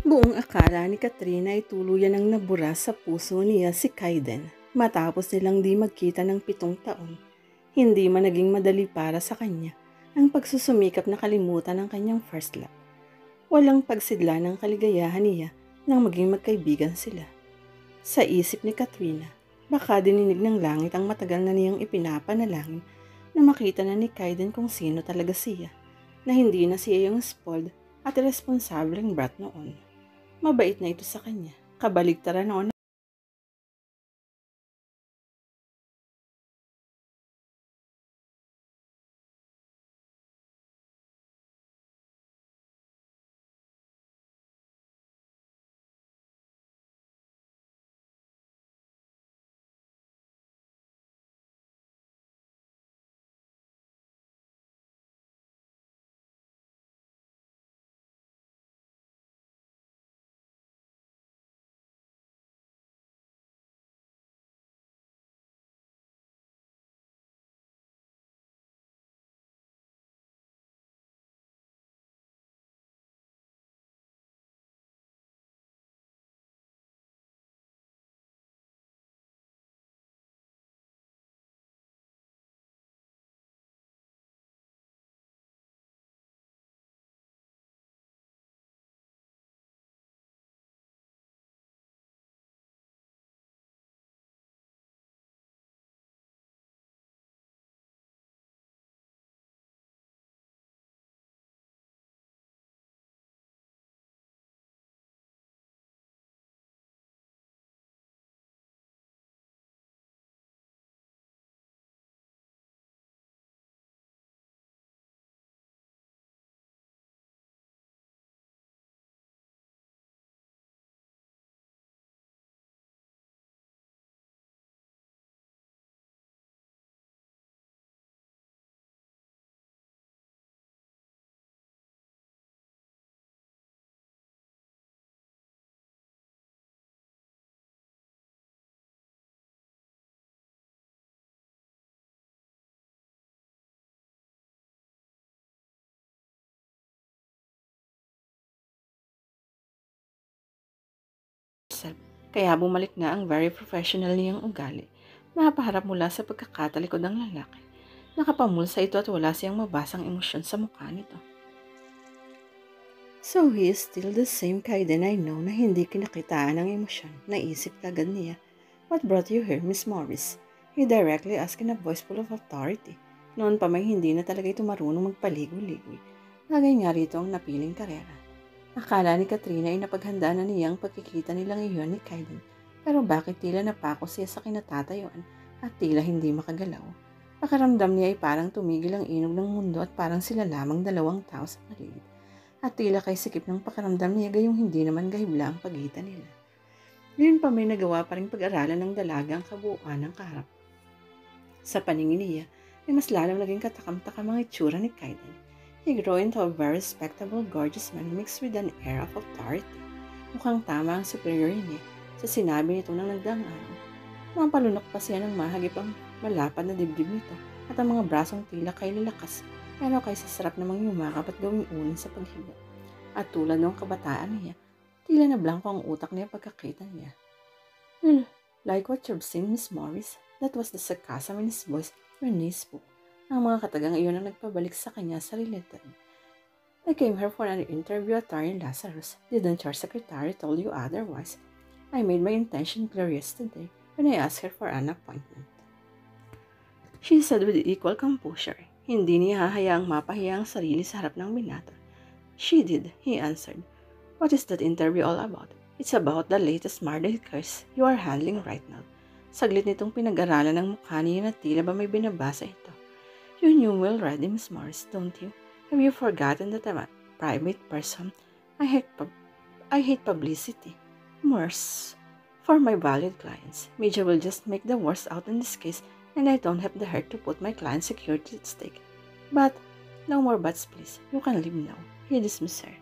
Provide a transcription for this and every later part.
Buong akala ni Katrina ay tuluyan ng nabura sa puso niya si Kaiden matapos nilang di magkita ng 7 taon. Hindi man naging madali para sa kanya ang pagsusumikap na kalimutan ang kanyang first love. Walang pagsidla ng kaligayahan niya nang maging magkaibigan sila. Sa isip ni Katrina, baka dininig ng langit ang matagal na niyang ipinapanalangin na makita na ni Kaiden kung sino talaga siya, na hindi na siya yung spoiled at irresponsableng brat noon. Mabait na ito sa kanya, kabaligtaran noon. Kaya bumalik na ang very professional niyang ugali. Mapaharap mula sa pagkakatalikod ng lalaki. Nakapamulsa ito at wala siyang mabasang emosyon sa mukha nito. So he is still the same Kaiden I know na hindi kinakitaan ng emosyon. Naisip kagad niya. What brought you here, Miss Morris? He directly asked in a voice full of authority. Noon pa may hindi na talaga ito marunong magpaligoy-ligoy. Bagay nga rito ang napiling karera. Akala ni Katrina ay napaghandaan na niyang pagkikita nilang iyon ni Kaiden. Pero bakit tila napako siya sa kinatatayuan at tila hindi makagalaw? Pakaramdam niya ay parang tumigil ang inog ng mundo at parang sila lamang dalawang tao sa paligid. At tila kay sikip ng pakaramdam niya gayong hindi naman gahibla ang pagitan nila. Ngayon pa may nagawa pa rin pag-aralan ng dalaga ang kabuuan ng kaharap. Sa paningin niya ay mas lalong naging katakam-takam ang itsura ni Kaiden. He grew into a very respectable, gorgeous man mixed with an air of authority. Mukhang tama ang superior niya sa sinabi nito nang nagdaang araw. Mapalunok pa siya ng mahagip ang malapad na dibdib nito at ang mga brasong tila kay lalakas pero kay sa sarap namang yumakap at gawing unin sa paghiga. At tulad ng kabataan niya, tila na blanco ang utak niya pagkakita niya. Well, like what you've seen, Miss Morris, that was the sarcasm in his voice when he spoke. Ang mga katagang iyon ang nagpabalik sa kanya sa related. I came here for an interview, Attorney Lazarus. Didn't your secretary told you otherwise? I made my intention clear yesterday when I asked her for an appointment. She said with equal composure. Hindi niya hahayaang mapahiya ang sarili sa harap ng binata. She did, he answered. What is that interview all about? It's about the latest murder case you are handling right now. Saglit nitong pinag-aralan ng mukha niya na tila ba may binabasa ito. You knew well already, Miss Morris, don't you? Have you forgotten that I'm a private person? I hate publicity. Worse. For my valued clients, media will just make the worst out in this case and I don't have the heart to put my client's security at stake. But, no more buts please. You can leave now. He dismissed her.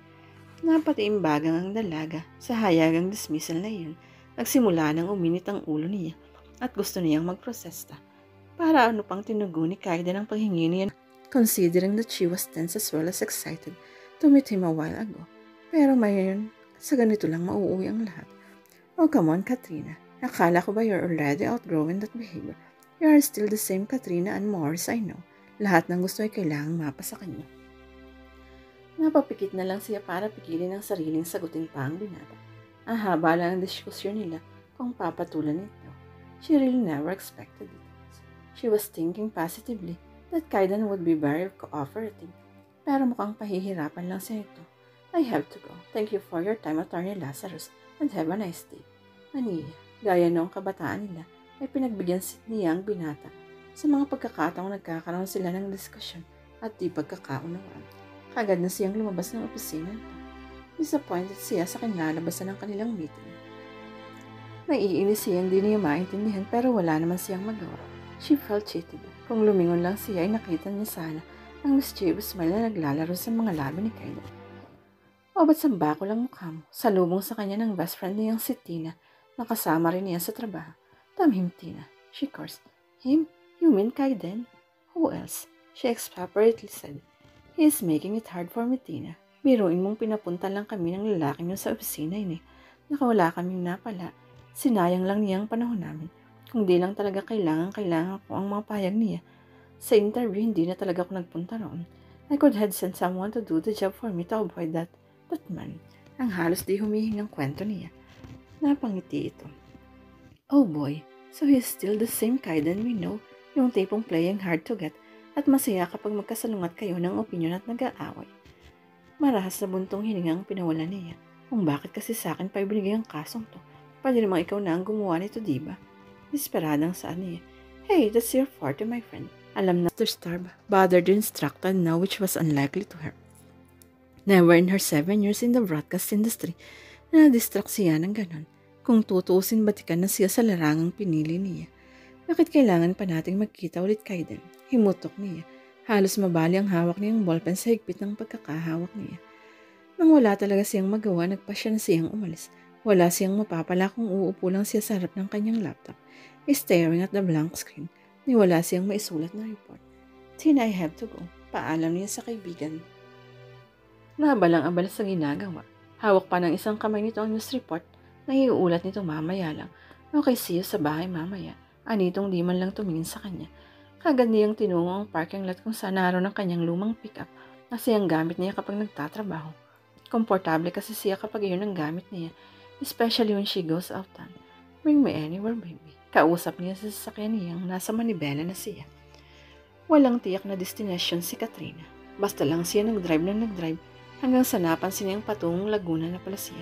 Napatiimbagang ang dalaga sa hayagang dismissal na iyon. Nagsimula nang uminit ang ulo niya at gusto niyang magprotesta. Para ano pang tinugo ni Kaiden ang paghingi niya, considering that she was tense as well as excited to meet him a while ago. Pero mayon Sa ganito lang mauuwi ang lahat. Oh, come on, Katrina. Akala ko ba you're already outgrowing that behavior? You are still the same Katrina and Morris, I know. Lahat ng gusto ay kailangang mapa sa kanya. Napapikit na lang siya para pigilin ang sariling sagutin pa ang binata. Ang haba lang ang diskusyon nila kung papatulan ito. She really never expected it. She was thinking positively that Kaidan would be very cooperative. Pero mukhang pahihirapan lang siya ito. I have to go. Thank you for your time, Attorney Lazarus, and have a nice day. Aniya, gaya noong kabataan nila, ay pinagbigyan niya ang binata. Sa mga pagkakataong nagkakaroon sila ng diskusyon at di pagkakaunawaan. Kagad na siyang lumabas ng opisina ito. Disappointed siya sa kinalabasan ng kanilang meeting. Naiinis siyang di niya maintindihan pero wala naman siyang magawa. She felt cheated. Kung lumingon lang siya ay nakita niya sana ang mischievous smile na naglalaro sa mga labi ni Kaidan. O ba't sambako lang mukha mo? Salubong sa kanya ng best friend niyang si Tina na kasama rin niya sa trabaho. Damn him, Tina. She cursed. Him? You mean Kaidan? Who else? She exasperately said. He is making it hard for me, Tina. Biruin mong pinapunta lang kami ng lalaki niyo sa opisina yun eh. Nakawala kaming napala. Sinayang lang niya ang panahon namin. Kung di lang talaga kailangan ko ang mga payag niya. Sa interview, hindi na talaga ako nagpunta roon. I could have sent someone to do the job for me to avoid that man. Ang halos di humihingang kwento niya. Napangiti ito. Oh boy, so he is still the same Kaidan we know, yung tipong playing hard to get at masaya kapag magkasalungat kayo ng opinyon at nag-aaway. Marahas na buntong hiningang pinawala niya. Kung bakit kasi sa akin pa ibinigay ang kasong to? Pwede namang ikaw na ang gumawa nito, diba? Desperadang saan niya. Hey, that's your forte, my friend. Alam na Mr. Starb, bothered and distracted now which was unlikely to her. Never in her 7 years in the broadcast industry na na-distract siya ng ganon. Kung tutuusin batikan na siya sa larangang pinili niya. Bakit kailangan pa nating magkita ulit, Kaidan? Himutok niya. Halos mabali ang hawak niyang ballpen sa higpit ng pagkakahawak niya. Nang wala talaga siyang magawa, nagpasya na siyang umalis. Wala siyang mapapala kung uupo lang siya sa harap ng kanyang laptop, staring at the blank screen. Ni wala siyang maisulat na report. Tina, I have to go. Paalam niya sa kaibigan. Nabalang-abala sa ginagawa. Hawak pa ng isang kamay nito ang news report na iuulat nito mamaya lang. Okay, see you sa bahay mamaya. Anitong di man lang tumingin sa kanya. Kagad niyang tinungo ang parking lot kung saan naroon ang kanyang lumang pickup na siyang gamit niya kapag nagtatrabaho. Komportable kasi siya kapag iyon ang gamit niya, especially when she goes out town. Bring me anywhere, baby. Kausap niya sa sasakyan niyang nasa manibela na siya. Walang tiyak na destination si Katrina. Basta lang siya nag-drive hanggang sa napansin niyang patungong Laguna na pala siya.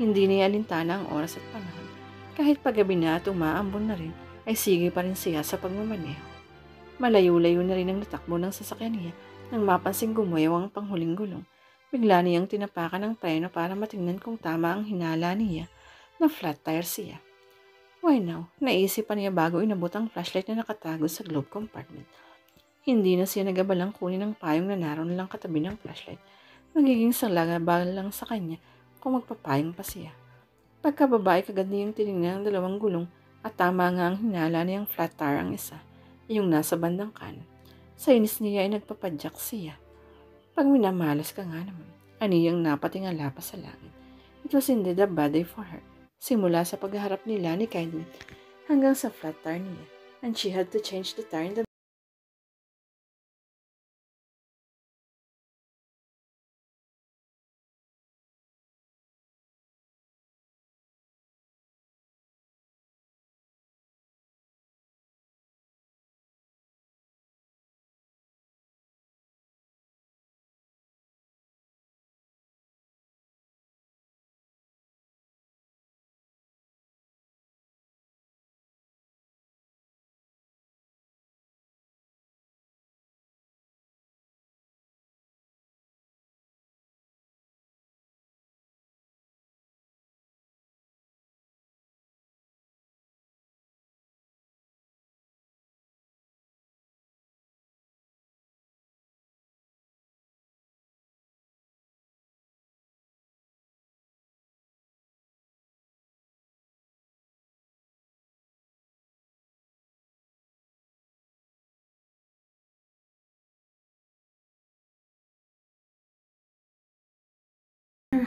Hindi niya alintana ang oras at panahon. Kahit paggabi na at umaambon na rin, ay sige pa rin siya sa pagmamaneho. Malayo-layo na rin ang natakbo ng sasakyan niya nang mapansing gumayaw ang panghuling gulong. Bigla niyang tinapakan ng preno para matingnan kung tama ang hinala niya na flat tire siya. Why now? Naisipan niya bago inabot ang flashlight na nakatago sa glove compartment. Hindi na siya nagabalang kunin ang payong na naroon lang katabi ng flashlight. Magiging salagabal lang sa kanya kung magpapayong pa siya. Pagkababae kagad niyang tinignan ang dalawang gulong at tama nga ang hinala niyang flat tire ang isa, yung nasa bandang kanan. Sa inis niya ay nagpapadyak siya. Pag minamalas ka nga naman, aniyang napatingala pa sa langit. It was indeed a bad day for her. Simula sa pagharap nila ni Kaidan hanggang sa flat tire niya, and she had to change the tire in the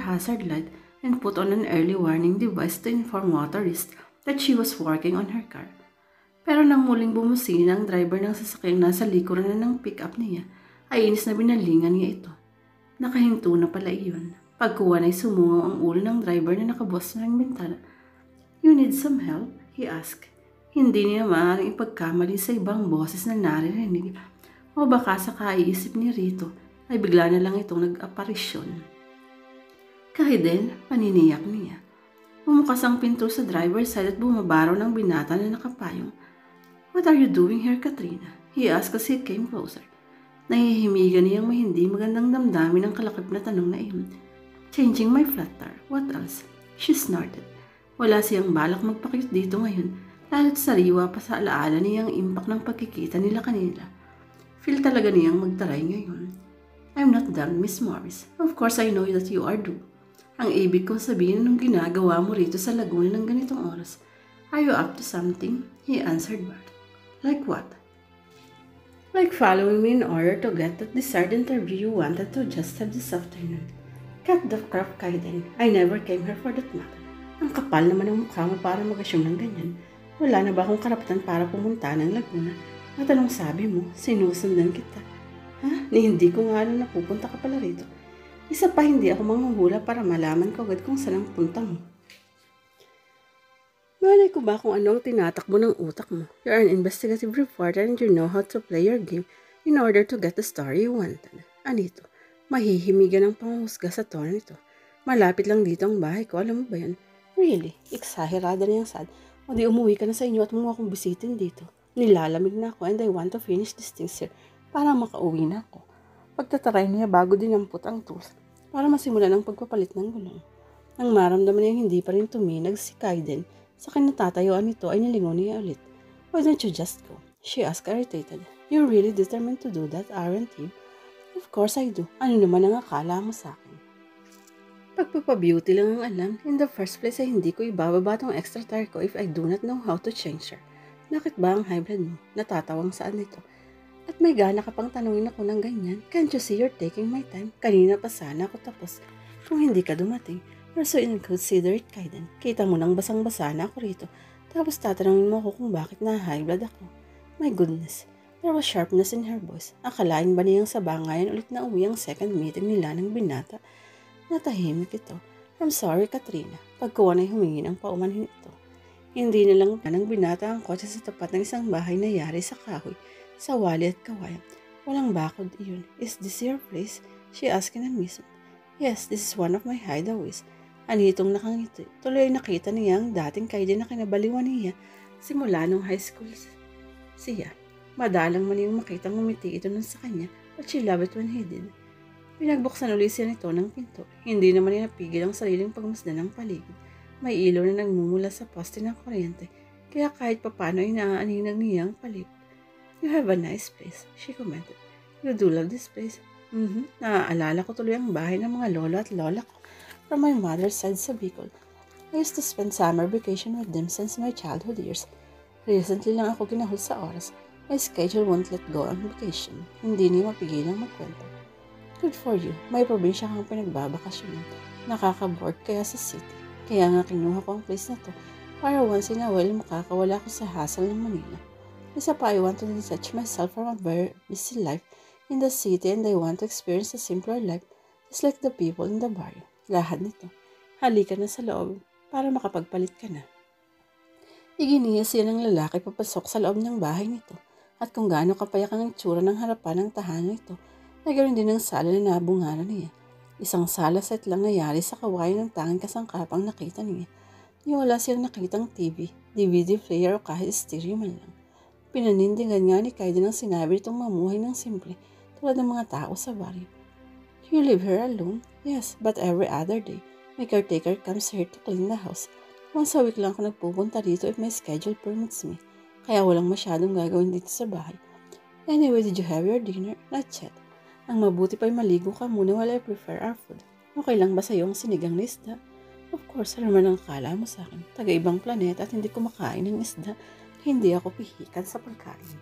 hazard light and put on an early warning device to inform motorists that she was working on her car. Pero nang muling bumusina ang driver ng sasakyang nasa likuran na ng pick-up niya, ay inis na binalingan niya ito. Nakahinto na pala iyon. Pagkuha na sumungaw ang ulo ng driver na nakabukas na ng bintana. "You need some help?" he asked. Hindi niya maaaring ipagkamali sa ibang boses na naririnig o baka sa kaiisip ni Rito ay bigla na lang itong nag-aparisyon. Kahit din, paniniyak niya. Bumukas ang pinto sa driver's side at bumabaraw ng binata na nakapayong. "What are you doing here, Katrina?" he asked as he came closer. Nahihimigan niyang may hindi magandang damdamin ang kalakip na tanong na iyon. "Changing my flat tire. What else?" She snorted. Wala siyang balak magpakit dito ngayon, lalo't sariwa pa sa alaala niyang impact ng pagkikita nila kanila. Feel talaga niyang magtaray ngayon. "I'm not done, Miss Morris. Of course I know that you are due." Ang ibig kong sabihin nung ginagawa mo rito sa Laguna ng ganitong oras. "Are you up to something?" he answered back. "Like what?" "Like following me in order to get that desired interview you wanted to just have this afternoon." "Cut the crap, Kaiden. I never came here for that matter." "Ang kapal naman ng mukha mo para mag-assume ng ganyan. Wala na ba akong karapatan para pumunta ng Laguna? At anong sabi mo? Sinusundan kita." "Ha? Ni hindi ko nga alam na pupunta ka pala rito. Isa pa hindi ako manghuhula para malaman ko agad kung saan ang punta mo." "Malay ko ba kung ano ang tinatakbo ng utak mo? You're an investigative reporter and you know how to play your game in order to get the story you wanted." Anito, mahihimigan ang panghusga sa tono nito. "Malapit lang dito ang bahay ko, alam mo ba yan?" "Really?" Exagerada niyang sad. "O di umuwi ka na sa inyo at mo akong bisitin dito. Nilalamig na ako and I want to finish these things here para makauwi na ako." Pagtataray niya bago dinampot ang tools para masimulan ang pagpapalit ng gulong. Nang maramdaman niyang hindi pa rin tuminag si Kaiden, sa kinatatayuan nito ay nilingon niya ulit. "Why don't you just go?" she asked irritated. "You're really determined to do that, aren't you?" "Of course I do. Ano naman ang akala mo sa akin? Pagpapabeauty lang ang alam. In the first place ay hindi ko ibababa tong extra tire ko if I do not know how to change her. Bakit ba ang hybrid mo? Natatawang saan nito? At may gana ka pang tanungin ako ng ganyan. Can't you see you're taking my time? Kanina pa sana ako tapos. Kung hindi ka dumating, you're so inconsiderate, Kaiden. Kita mo nang basang-basa na ako rito. Tapos tatanungin mo ako kung bakit na-high blood ako. My goodness. There was sharpness in her voice. Akalain ba niyang sa bangayan ulit na uwi ang second meeting nila ng binata? Natahimik ito. "I'm sorry, Katrina." Pagkuha na humingi ng paumanhin ito. Hindi na lang ng binata ang kotse sa tapat ng isang bahay na yari sa kahoy, sa wali at kawayan. Walang bakod iyon. "Is this your place?" she asked in amusement. "Yes, this is one of my hideaways." Anitong nakangiti. Tuloy nakita niya ang dating Kaiden na kinabaliwan niya simula nung high school siya. Madalang man yung makitang ngumiti ito nun sa kanya, but she loved it when he did. Pinagbuksan ulit siya nito ng pinto. Hindi naman niya napigil ang sariling pagmasdan ng paligid. May ilaw na nagmumula sa poste ng kuryente, kaya kahit papano ay naaaninag niya ang paligid. "You have a nice place," she commented. "You do love this place?" Naaalala ko tuloy ang bahay ng mga lolo at lola ko from my mother's side sa Bicol. I used to spend summer vacation with them since my childhood years. Recently lang ako ginahol sa oras. My schedule won't let go on vacation. Hindi niya mapigilang magkwento. "Good for you. May probinsya kang pinagbabakasyonan. Nakaka-bored kaya sa city. Kaya nga kinuha ko ang place na to para once in a while makakawala ko sa hassle ng Manila. Isa pa, I want to detach myself from a very busy life in the city and I want to experience a simpler life just like the people in the barrio." Lahat nito. Halika na sa loob para makapagpalit ka na. Iginiya siya ng lalaki papasok sa loob ng bahay nito at kung gaano kapayak ang itsura ng harapan ng tahanan nito, ay ganoon din ang sala na nabungaran niya. Isang sala set lang nangyari sa kawayan ng tanging kasangkapang nakita niya. Wala siyang nakitang TV, DVD player o kahit stereo man lang. Pinanindigan nga ni Kaiden ang sinabi nitong mamuhay ng simple tulad ng mga tao sa baryo. "You live here alone?" "Yes, but every other day, my caretaker comes here to clean the house. Once a week lang ako nagpupunta dito if my schedule permits me. Kaya walang masyadong gagawin dito sa bahay. Anyway, did you have your dinner?" "Not yet. Ang mabuti pa'y maligo ka muna while I prepare our food. Okay lang ba sa'yo ang sinigang na isda?" "Of course, ano man ang akala mo sa akin. Taga-ibang planeta at hindi kumakain ng isda. Hindi ako pihikan sa pagkain."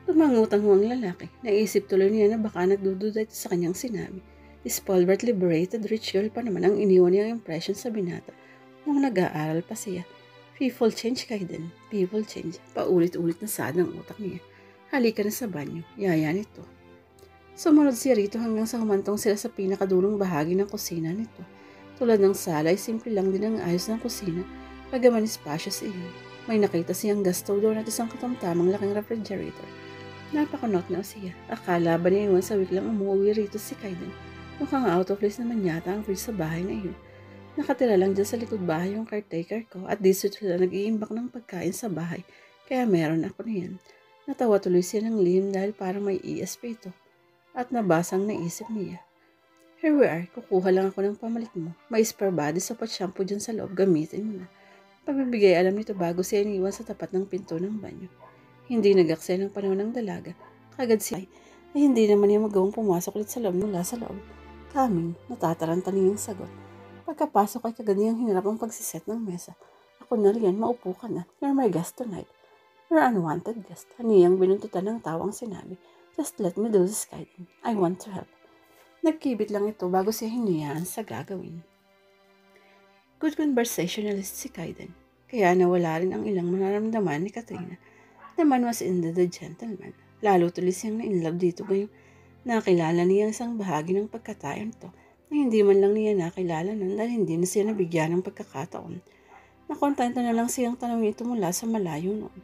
Tumangutang ang lalaki. Naisip tuloy niya na baka nagdududa ito sa kanyang sinabi. Spoiled but liberated rich girl pa naman ang iniwan niyang impression sa binata nung nag-aaral pa siya. People change kay din. People change. Paulit-ulit na sad ng utak niya. Halika na sa banyo. Yaya nito. Sumunod siya rito hanggang sa humantong sila sa pinakadulong bahagi ng kusina nito. Tulad ng sala ay simple lang din ang ayos ng kusina. Pagaman spacious iyon. May nakita siyang gas stove doon at isang katamtamang laking refrigerator. Napakunot na siya. Akala ba niya iwan sa week lang umuwi rito si Kaiden? Mukhang out of place naman yata ang fridge sa bahay na iyon. Nakatira lang dyan sa likod bahay yung caretaker ko at dito sila nag-iimbak ng pagkain sa bahay. Kaya meron ako niyan. Natawa tuloy siya ng lihim dahil parang may ESP ito. At nabasang naisip niya. Here we are, kukuha lang ako ng pamalit mo. May spare body soap at shampoo dyan sa loob, gamitin mo na. Pagbibigay alam nito bago siya iniwan sa tapat ng pinto ng banyo. Hindi nag-aksaya ng panahon ng dalaga. Kagad siya ay hindi naman niya magawang pumasok ulit sa loob mula sa loob. Kaming, natataranta niyang sagot. Pagkapasok ay kagad niyang hinarap ang pagsiset ng mesa. Ako na riyan, maupo ka na. You're my guest tonight. You're unwanted guest. Haniyang binuntutan ng tawang sinabi. Just let me do this, Kaiden. I want to help. Nagkibit lang ito bago siya hinayaan sa gagawin. Good conversationalist si Kaiden. Kaya nawala rin ang ilang manaramdaman ni Katrina. The man was indeed a gentleman. Lalo tuloy siyang na-inlove dito ngayong nakilala niya isang bahagi ng pagkatayo nito na hindi man lang niya nakilala nun dahil hindi na siya nabigyan ng pagkakataon. Nakontento na lang siyang tanongin ito mula sa malayo noon.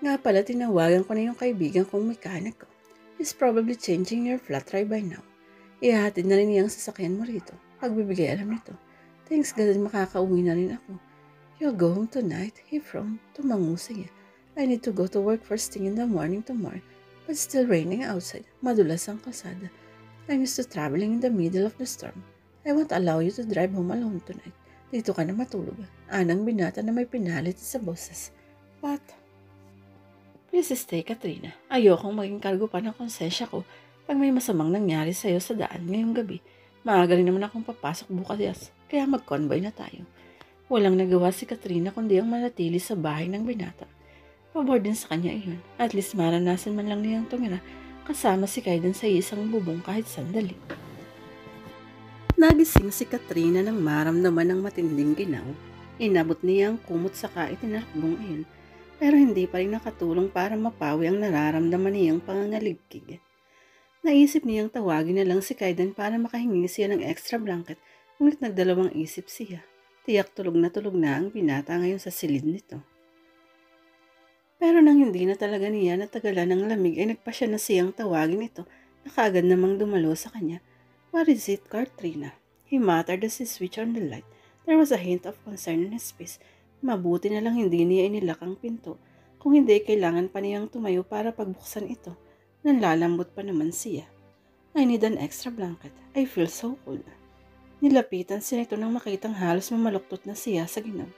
Nga pala tinawagan ko na yung kaibigan kong mekaniko. He's probably changing your flat tire by now. Ihahatid na rin niyang sasakyan mo rito. Pagbibigay alam nito. Thanks God makakauwi na rin ako. You'll go home tonight, he from. Tumango siya. I need to go to work first thing in the morning tomorrow. But still raining outside. Madulas ang kalsada. I'm used to traveling in the middle of the storm. I won't allow you to drive home alone tonight. Dito ka na matulog. Anang binata na may pinalit sa boses. But, please stay, Katrina. Ayokong maging kargo pa ng konsensya ko pag may masamang nangyari sa'yo sa daan ngayong gabi. Maaga rin naman akong papasok bukas, kaya mag-convoy na tayo. Walang nagawa si Katrina kundi ang manatili sa bahay ng binata. Pabor din sa kanya iyon. At least maranasan man lang niyang tumira kasama si Kaiden sa isang bubong kahit sandali. Nagising si Katrina nang maramdaman ng matinding ginaw. Inabot niya ang kumot saka itinakbong iyon. Pero hindi pa rin nakatulong para mapawi ang nararamdaman niyang pangangaligkig. Naisip niyang tawagin na lang si Kaiden para makahingi siya ng extra blanket, ngunit nagdalawang isip siya. Tiyak tulog na ang binata ngayon sa silid nito. Pero nang hindi na talaga niya natagalan ng lamig ay nagpasya na siyang tawagin ito na kaagad namang dumalo sa kanya. What is it, Katrina? He muttered as he switched on the light. There was a hint of concern in his face. Mabuti na lang hindi niya inilak ang pinto. Kung hindi, kailangan pa niyang tumayo para pagbuksan ito. Nanlalambot pa naman siya. I need an extra blanket. I feel so cold. Nilapitan siya nito nang makitang halos mamaluktot na siya sa ginaw.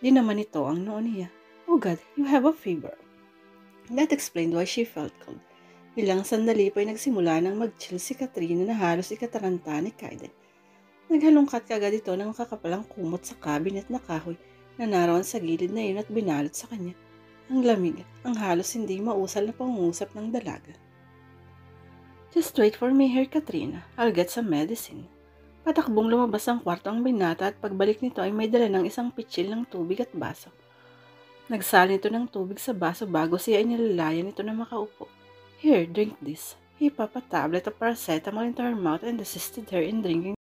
Di naman ito ang noon niya. Oh God, you have a fever. That explained why she felt cold. Bilang sandali pa ay nagsimula nang mag-chill si Katrina na halos ikataranta ni Kaiden. Naghalungkat kagad ito ng makakapalang kumot sa cabinet na kahoy na naroon sa gilid na iyon at binalot sa kanya. Ang lamig, ang halos hindi mausal na pangungusap ng dalaga. Just wait for me here, Katrina. I'll get some medicine. Patakbong lumabas ang kwarto ang binata at pagbalik nito ay may dala ng isang pitsil ng tubig at baso. Nagsali nito ng tubig sa baso bago siya inilalayan nito na makaupo. Here, drink this. He popped a tablet of paracetamol into her mouth and assisted her in drinking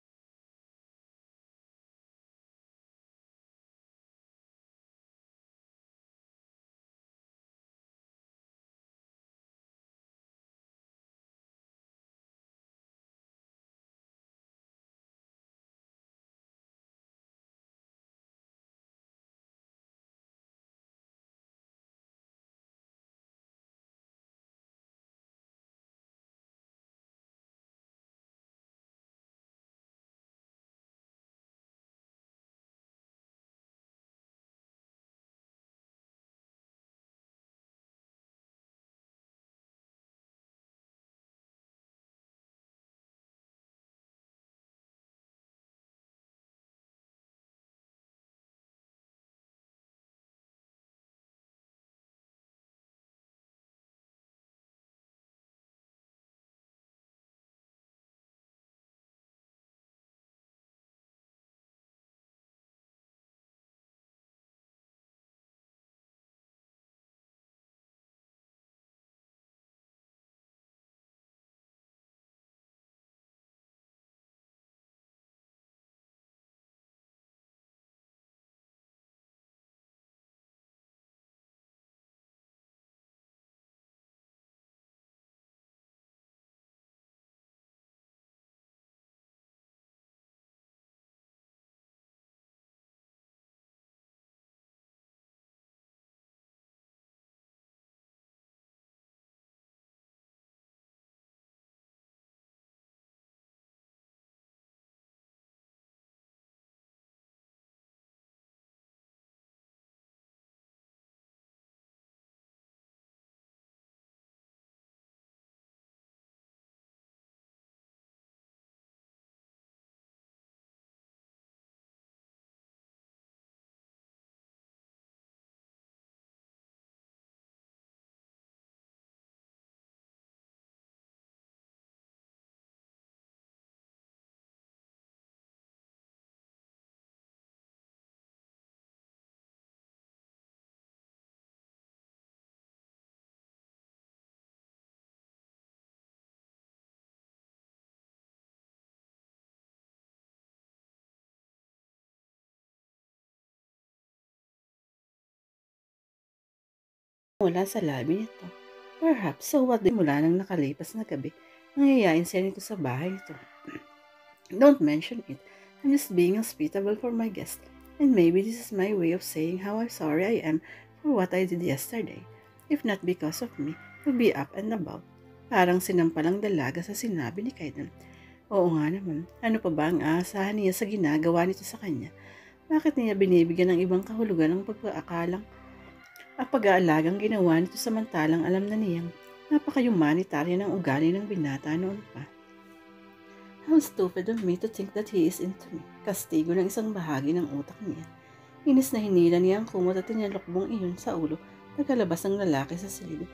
mula sa labi nito. Perhaps, so what mula ng nakalipas na gabi, nangyayaan siya nito sa bahay nito. Don't mention it. I'm just being hospitable for my guest. And maybe this is my way of saying how sorry I am for what I did yesterday. If not because of me, to be up and about. Parang sinampalang dalaga sa sinabi ni Kaiden. Oo nga naman, ano pa ba ang aasahan niya sa ginagawa nito sa kanya? Bakit niya binibigyan ng ibang kahulugan ng pag-aalagang ginawa nito samantalang alam na niyang napaka-humanitarian ng ugali ng binata noon pa? How stupid of me to think that he is into me. Kastigo ng isang bahagi ng utak niya. Inis na hinila niya ang kumot at tinalokbong iyon sa ulo pagkalabas ng lalaki sa silid.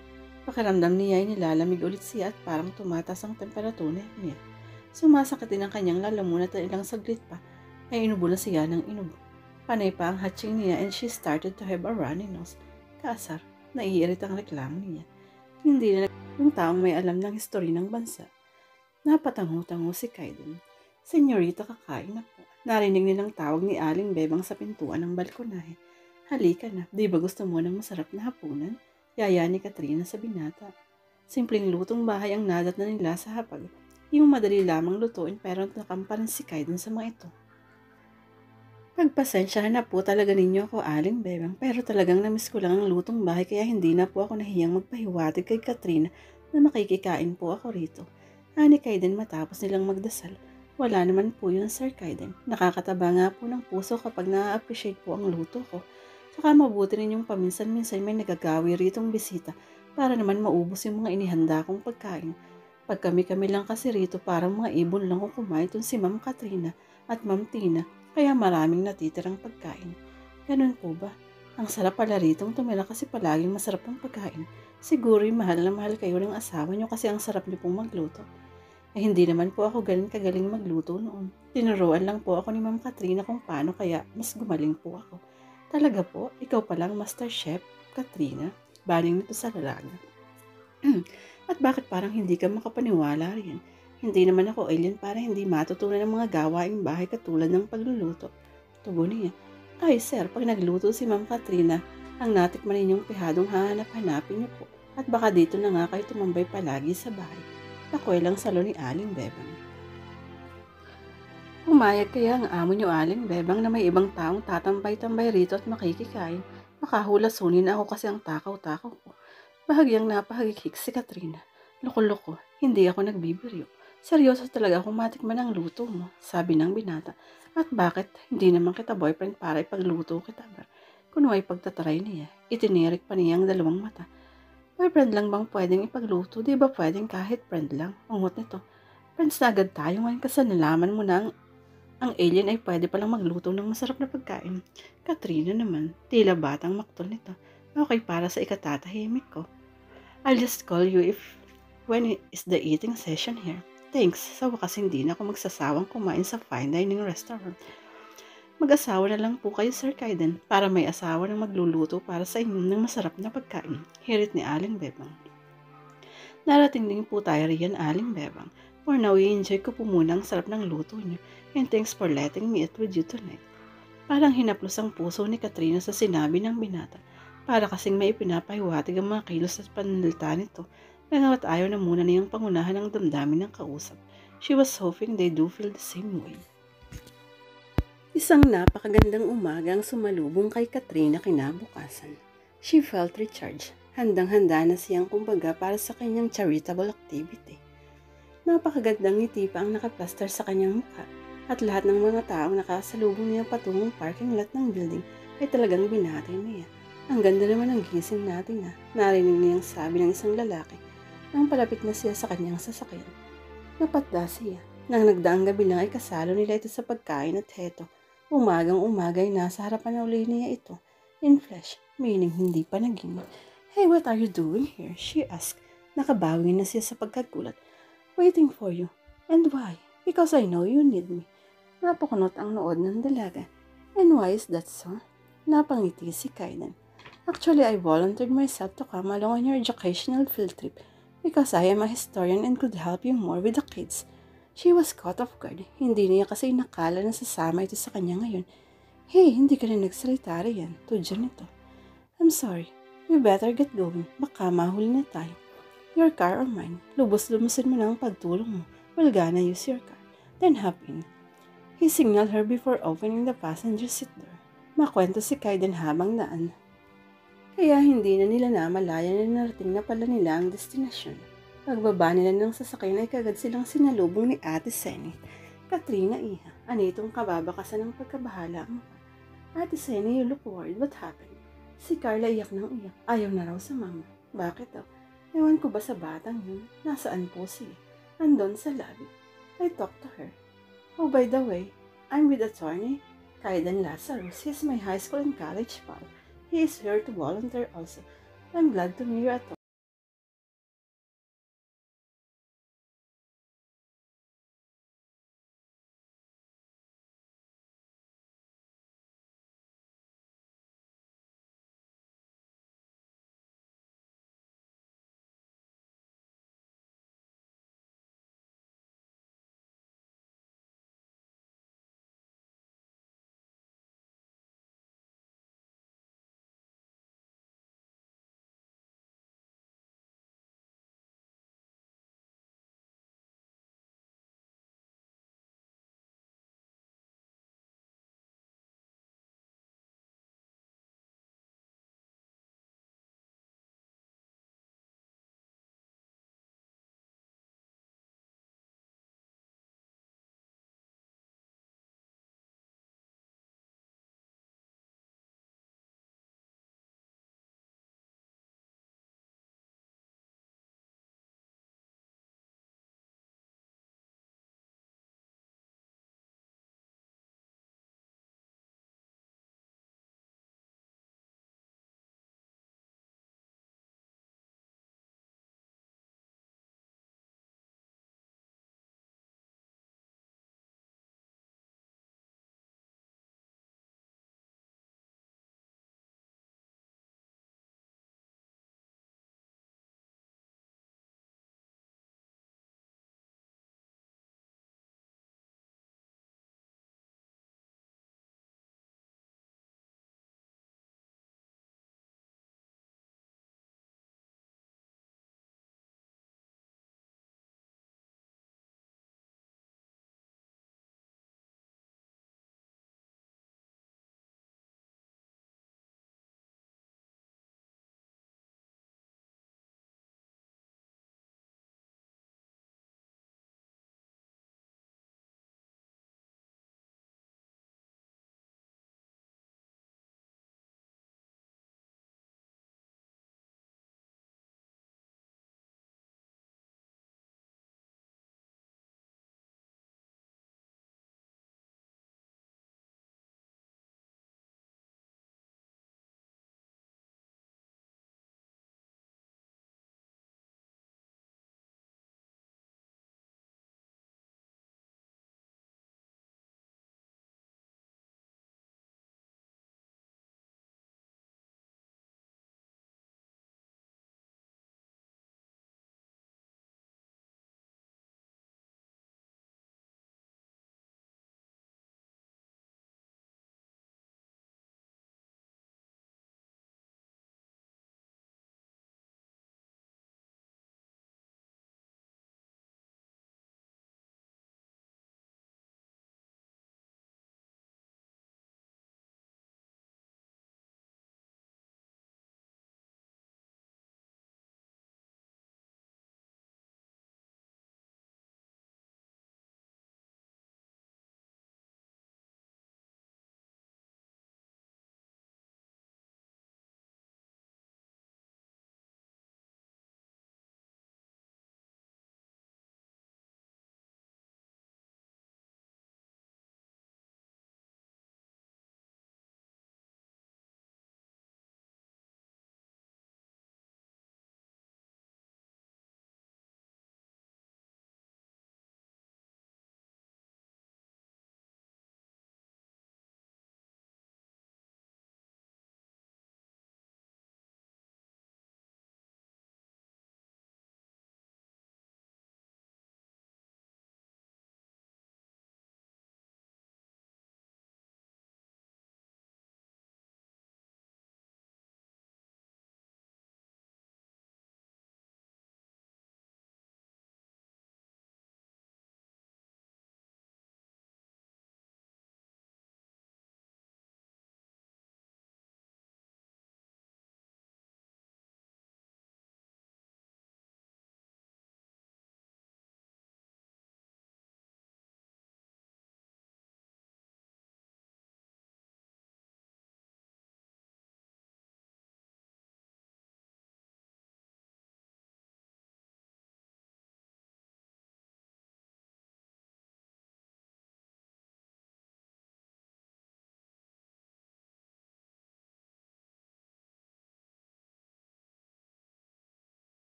Pakiramdam niya ay nilalamig ulit siya at parang tumatas ang temperatura niya. Sumasakit din ang kanyang lalamunan at ilang saglit pa ay inubo na siya ng inubo. Panay pa ang hatching niya and she started to have a runny nose. Kaasar, naiirit ang reklamo niya. Hindi na yung taong may alam ng history ng bansa. Napatango-tango si Kaiden. Senyorita, kakain na po. Narinig nilang tawag ni Aling Bebang sa pintuan ng balkonahe. Halika na, di ba gusto mo ng masarap na hapunan? Yaya ni Katrina sa binata. Simpleng lutong bahay ang nadat na nila sa hapag. Yung madali lamang lutuin pero nakamparan si Kaiden sa mga ito. Pagpasensyahan na po talaga ninyo ako, Aling Bebang, pero talagang namiss ko lang ang lutong bahay kaya hindi na po ako nahiyang magpahiwatig kay Katrina na makikikain po ako rito. Ani Kaiden matapos nilang magdasal. Wala naman po yun, Sir Kaiden. Nakakataba nga po ng puso kapag na-appreciate po ang luto ko. Saka mabuti rin yung paminsan-minsan may nagagawi ritong bisita para naman maubos yung mga inihanda kong pagkain. Pag kami-kami lang kasi rito parang mga ibon lang kung kumain itong si Ma'am Katrina at Ma'am Tina kaya maraming natitirang pagkain. Ganun po ba? Ang sarap pala ritong tumira kasi palaging masarap ang pagkain. Siguro mahal na mahal kayo ng asawa nyo kasi ang sarap niyo pong magluto. Eh hindi naman po ako ganun kagaling magluto noon. Tinuruan lang po ako ni Ma'am Katrina kung paano kaya mas gumaling po ako. Talaga po, ikaw palang Master Chef, Katrina, baling nito sa lalaga. At bakit parang hindi ka makapaniwala rin? Hindi naman ako alien para hindi matutunan ng mga gawaing bahay katulad ng pagluluto. Tubo niya. Ay sir, pag nagluto si Ma'am Katrina, ang natikman ninyong pihadong hahanap-hanapin niyo po. At baka dito na nga kayo tumambay palagi sa bahay. Ako'y lang salo ni Aling Bebang. Umayag kaya ang amo niyo, Aling Bebang, na may ibang taong tatambay-tambay rito at makikikain. Makahulasunin ako kasi ang takaw-takaw ko. Bahagyang napahagikik si Katrina. Loko-loko, hindi ako nagbibiryo. Seryoso talaga kung matikman ang luto mo, sabi ng binata. At bakit hindi naman kita boyfriend para ipagluto kita? Kung may pagtataray niya, itinirik pa niya ang dalawang mata. Boyfriend lang bang pwedeng ipagluto? Di ba pwedeng kahit friend lang? Ungot nito. Friends na agad tayo ngayon kasi nalaman mo na ang alien ay pwede palang magluto ng masarap na pagkain. Katrina naman, tila batang maktol nito. Okay para sa ikatatahimik ko. I'll just call you when is the eating session here. Thanks, sa wakas hindi na ako magsasawang kumain sa fine dining restaurant. Mag-asawa na lang po kayo, Sir Kaiden, para may asawa na magluluto para sa inyo ng masarap na pagkain. Hirit ni Aling Bebang. Narating din po tayo riyan, Aling Bebang. For now, i-enjoy ko po muna ang sarap ng luto niyo. And thanks for letting me eat with you tonight. Parang hinaplos ang puso ni Katrina sa sinabi ng binata. Para kasing may pinapahiwatig ang mga kilos at pananalita nito. Bagamat ayaw na muna niyang pangunahan ang damdamin ng kausap. She was hoping they do feel the same way. Isang napakagandang umaga ang sumalubong kay Katrina kinabukasan. She felt recharged. Handang-handa na siyang kumbaga para sa kanyang charitable activity. Napakagandang ngiti pa ang nakaplaster sa kanyang mukha. At lahat ng mga taong nakasalubong niya patungong parking lot ng building ay talagang binati niya. Ang ganda naman ng gising natin ha. Narinig niyang sabi ng isang lalaki nang palapit na siya sa kanyang sasakyan. Napatda siya. Nang nagdaang gabi lang ay kasalo nila ito sa pagkain at heto. Umagang-umaga ay nasa harapan na uli niya ito. In flesh, meaning hindi pa naging. Hey, what are you doing here? She asked. Nakabawi na siya sa pagkagulat. Waiting for you. And why? Because I know you need me. Napakunot ang nood ng dalaga. And why is that so? Napangiti si Kaiden. Actually, I volunteered myself to come along on your educational field trip because I am a historian and could help you more with the kids. She was caught off guard. Hindi niya kasi nakala na sasama ito sa kanya ngayon. Hey, hindi ka na nagsalita riyan. Tudyan ito. I'm sorry. We better get going. Baka mahuli na tayo. Your car or mine? Lubos-lumusin mo na ang pagtulong mo. We're gonna use your car. Then hop in. He signaled her before opening the passenger seat door. Makwento si Kaiden habang daan. Kaya hindi na nila namalayan na narating na pala nila ang destinasyon. Pagbaba nila ng sasakyan ay kagad silang sinalubong ni Ate Senny. Katrina, iha, anitong kababakasan ng pagkabahala mo pa. Ate Senny, you look worried. What happened? Si Carla iyak ng iyak. Ayaw na raw sa mama. Bakit daw? Ewan ko ba sa batang yun? Nasaan po siya? Andon sa lobby. I talked to her. Oh, by the way, I'm with attorney Kaiden Lazarus. He's my high school and college pal. He is here to volunteer also. I'm glad to meet you at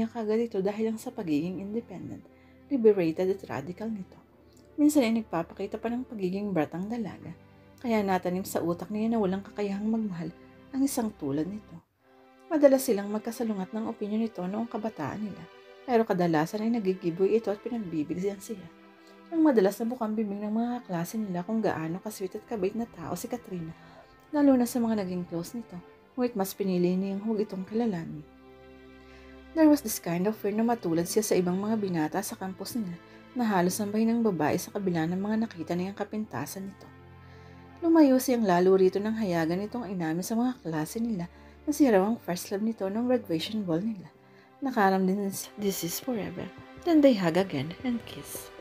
niya kagad ito dahil lang sa pagiging independent, liberated at radical nito. Minsan ay nagpapakita pa ng pagiging batang dalaga, kaya natanim sa utak niya na walang kakayahang magmahal ang isang tulad nito. Madalas silang magkasalungat ng opinyon nito noong kabataan nila, pero kadalasan ay nagigiboy ito at pinagbibigyan siya. Ang madalas na bukang bibig ng mga klase nila kung gaano kasweet at kabait na tao si Katrina, lalo na sa mga naging close nito, ngunit mas pinili niyang huwag itong kilalanin. There was this kind of fear na matulad siya sa ibang mga binata sa campus nila na halos sambay ng babae sa kabila ng mga nakita niyang kapintasan nito. Lumayo siyang lalo rito nang hayagan nitong inamin sa mga klase nila na siya raw ang first love nito ng graduation ball nila. Nakaram din, this is forever. Then they hug again and kiss.